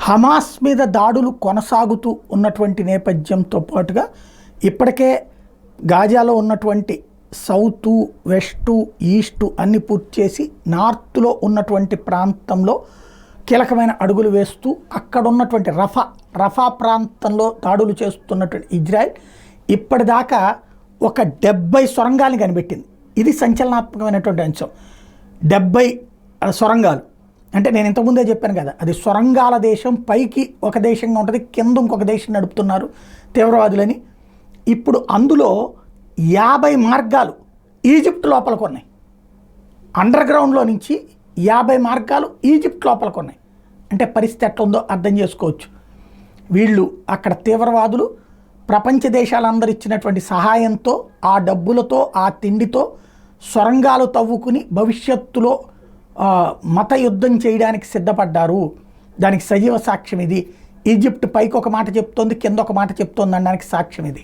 Hamas మీద దాడులు కొనసాగుతూ ఉన్నటువంటి నేపథ్యంతో పాటుగా ఇప్పటికే గాజాలో ఉన్నటువంటి సౌతు వెస్టు ఈస్టు అన్ని పూర్తి చేసి నార్త్లో ఉన్నటువంటి ప్రాంతంలో కీలకమైన అడుగులు వేస్తూ అక్కడ ఉన్నటువంటి రఫా ప్రాంతంలో దాడులు చేస్తున్నటువంటి ఇజ్రాయెల్ ఇప్పటిదాకా ఒక 70 సొరంగాల్ని కనిపెట్టింది. ఇది సంచలనాత్మకమైనటువంటి అంశం. 70 సొరంగాలు అంటే నేను ఇంతకుముందే చెప్పాను కదా, అది సొరంగాల దేశం. పైకి ఒక దేశంగా ఉంటుంది, కింద ఇంకొక దేశం నడుపుతున్నారు తీవ్రవాదులని. ఇప్పుడు అందులో 50 మార్గాలు ఈజిప్ట్ లోపలికి ఉన్నాయి. అండర్ గ్రౌండ్లో నుంచి 50 మార్గాలు ఈజిప్ట్ లోపలికి ఉన్నాయి. అంటే పరిస్థితి ఎట్లా ఉందో అర్థం చేసుకోవచ్చు. వీళ్ళు అక్కడ తీవ్రవాదులు ప్రపంచ దేశాలందరూ ఇచ్చినటువంటి సహాయంతో, ఆ డబ్బులతో, ఆ తిండితో సొరంగాలు తవ్వుకుని భవిష్యత్తులో మత యుద్ధం చేయడానికి సిద్ధపడ్డారు. దానికి సజీవ సాక్ష్యం ఇది. ఈజిప్ట్ పైకి ఒక మాట చెప్తోంది, కింద ఒక మాట చెప్తోంది అనడానికి సాక్ష్యం ఇది.